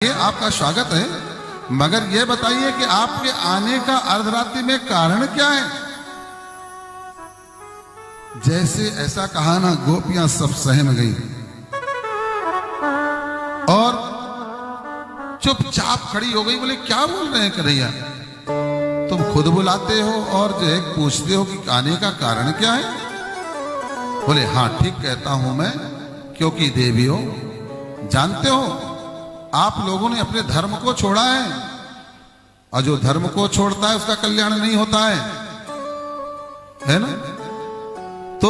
ये आपका स्वागत है, मगर ये बताइए कि आपके आने का अर्धरात्रि में कारण क्या है? जैसे ऐसा कहा ना, गोपियां सब सहम गई और चुपचाप खड़ी हो गई। बोले क्या बोल रहे हैं कन्हैया, तुम खुद बुलाते हो और जो है पूछते हो कि आने का कारण क्या है? बोले हाँ ठीक कहता हूं मैं, क्योंकि देवियों जानते हो आप लोगों ने अपने धर्म को छोड़ा है, और जो धर्म को छोड़ता है उसका कल्याण नहीं होता है ना? तो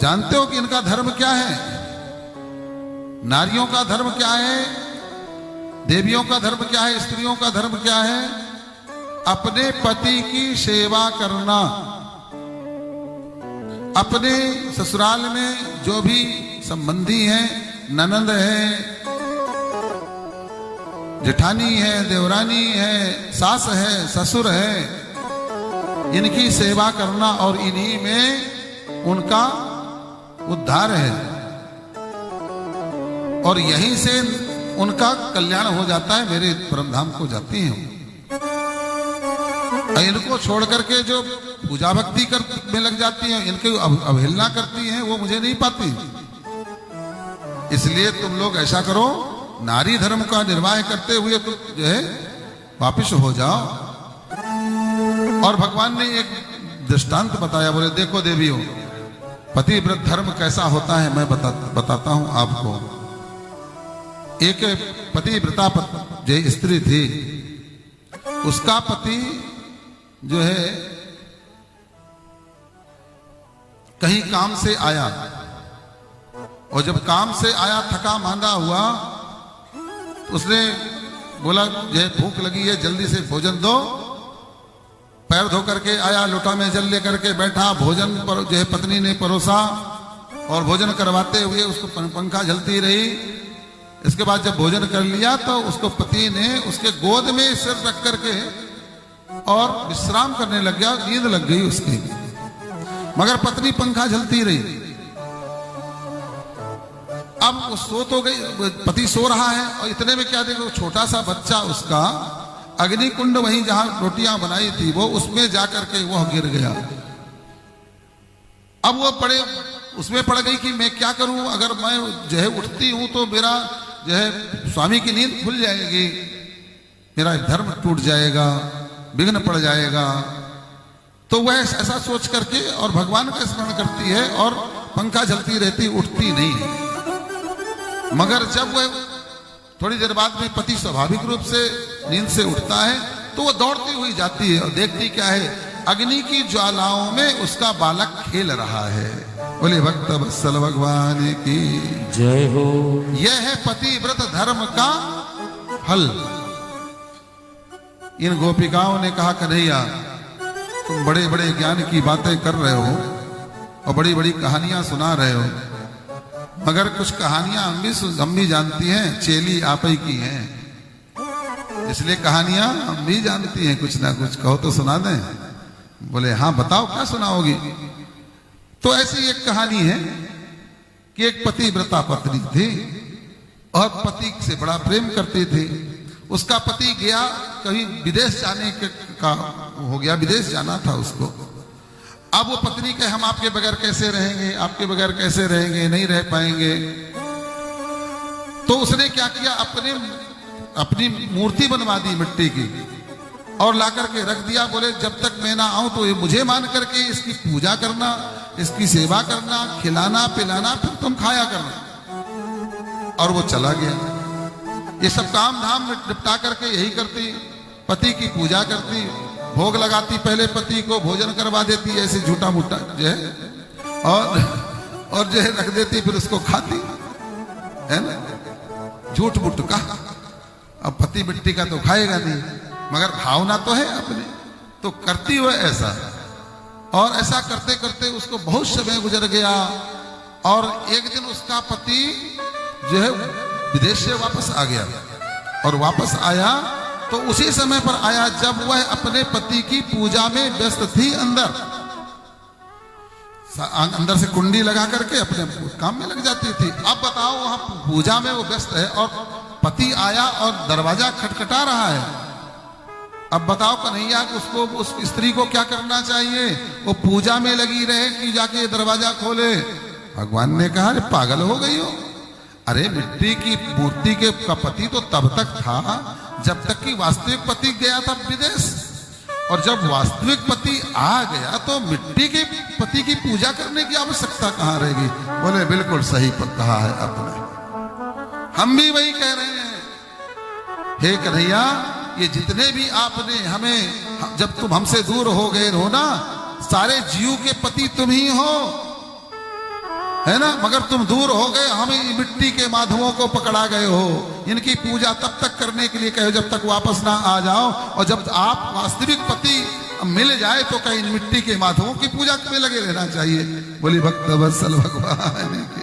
जानते हो कि इनका धर्म क्या है, नारियों का धर्म क्या है, देवियों का धर्म क्या है, स्त्रियों का धर्म क्या है? अपने पति की सेवा करना। अपने ससुराल में जो भी संबंधी हैं, ननंद है, जेठानी है, देवरानी है, सास है, ससुर है, इनकी सेवा करना और इन्हीं में उनका उद्धार है और यहीं से उनका कल्याण हो जाता है, मेरे परम धाम को जाती हैं। इनको छोड़ करके जो पूजा भक्ति में लग जाती हैं, इनकी अवहेलना करती हैं, वो मुझे नहीं पाती। इसलिए तुम लोग ऐसा करो, नारी धर्म का निर्वाह करते हुए तो जो है वापिस हो जाओ। और भगवान ने एक दृष्टांत बताया। बोले देखो देवियों, पतिव्रत धर्म कैसा होता है मैं बताता हूं आपको। एक पतिव्रता जो स्त्री थी, उसका पति जो है कहीं काम से आया, और जब काम से आया थका मांदा हुआ, उसने बोला ये भूख लगी है, जल्दी से भोजन दो। पैर धो करके आया, लोटा में जल लेकर के बैठा, भोजन पर जो है पत्नी ने परोसा और भोजन करवाते हुए उसको पंखा झलती रही। इसके बाद जब भोजन कर लिया तो उसको पति ने उसके गोद में सिर रख करके और विश्राम करने लग गया, नींद लग गई उसकी, मगर पत्नी पंखा झलती रही। अब वो सो तो गई, पति सो रहा है, और इतने में क्या देखो, छोटा सा बच्चा उसका अग्निकुंड वहीं जहां रोटियां बनाई थी वो उसमें जाकर के वो गिर गया। अब वो उसमें पड़ गई कि मैं क्या करूं, अगर मैं जो है उठती हूं तो मेरा जो है स्वामी की नींद खुल जाएगी, मेरा धर्म टूट जाएगा, विघ्न पड़ जाएगा। तो वह ऐसा सोच करके और भगवान का स्मरण करती है और पंखा झलती रहती, उठती नहीं है। मगर जब वह थोड़ी देर बाद में पति स्वाभाविक रूप से नींद से उठता है तो वो दौड़ती हुई जाती है और देखती क्या है, अग्नि की ज्वालाओं में उसका बालक खेल रहा है। बोले भक्त वत्सल भगवान की जय हो। यह है पतिव्रत धर्म का फल। इन गोपिकाओं ने कहा कन्हैया तुम बड़े बड़े ज्ञान की बातें कर रहे हो और बड़ी बड़ी कहानियां सुना रहे हो, मगर कुछ कहानियां हम भी जानती हैं, चेली आप ही की हैं, इसलिए कहानियां हम भी जानती हैं, कुछ ना कुछ कहो तो सुना दें। बोले हाँ बताओ क्या सुनाओगी। तो ऐसी एक कहानी है कि एक पतिव्रता पत्नी थी और पति से बड़ा प्रेम करती थी। उसका पति गया कहीं विदेश जाने का हो गया, विदेश जाना था उसको। अब वो पत्नी कहे हम आपके बगैर कैसे रहेंगे, आपके बगैर कैसे रहेंगे, नहीं रह पाएंगे। तो उसने क्या किया, अपनी मूर्ति बनवा दी मिट्टी की और ला करके रख दिया। बोले जब तक मैं ना आऊं तो ये मुझे मान करके इसकी पूजा करना, इसकी सेवा करना, खिलाना पिलाना, फिर तुम खाया करना। और वो चला गया। ये सब काम धाम निपटा करके यही करती, पति की पूजा करती, भोग लगाती, पहले पति को भोजन करवा देती ऐसे झूठा मूठा जो है, और जो है रख देती, फिर उसको खाती है ना, झूठ मूठ का। अब पति मिट्टी का तो खाएगा नहीं, मगर भावना तो है अपने, तो करती हुए ऐसा। और ऐसा करते करते उसको बहुत समय गुजर गया और एक दिन उसका पति जो है विदेश से वापस आ गया। और वापस आया तो उसी समय पर आया जब वह अपने पति की पूजा में व्यस्त थी। अंदर से कुंडी लगा करके अपने काम में लग जाती थी। अब बताओ वहां पूजा में वो व्यस्त है और पति आया और दरवाजा खटखटा रहा है। अब बताओ कन्हैया कि उसको, उस स्त्री को क्या करना चाहिए? वो पूजा में लगी रहे कि जाके दरवाजा खोले? भगवान ने कहा, अरे पागल हो गई हो? अरे मिट्टी की मूर्ति के का पति तो तब तक था जब तक कि वास्तविक पति गया था विदेश, और जब वास्तविक पति आ गया तो मिट्टी के पति की पूजा करने की आवश्यकता कहां रहेगी? बोले बिल्कुल सही पर कहा है आपने, हम भी वही कह रहे हैं। हे कन्हैया, ये जितने भी आपने हमें, जब तुम हमसे दूर हो गए हो ना, सारे जीव के पति तुम ही हो, है ना? मगर तुम दूर हो गए, हमें मिट्टी के माधवों को पकड़ा गए हो। इनकी पूजा तब तक करने के लिए कहे जब तक वापस ना आ जाओ, और जब आप वास्तविक पति मिल जाए तो कहीं मिट्टी के माधवों की पूजा में लगे रहना चाहिए। बोली भक्त वत्सल भगवान की।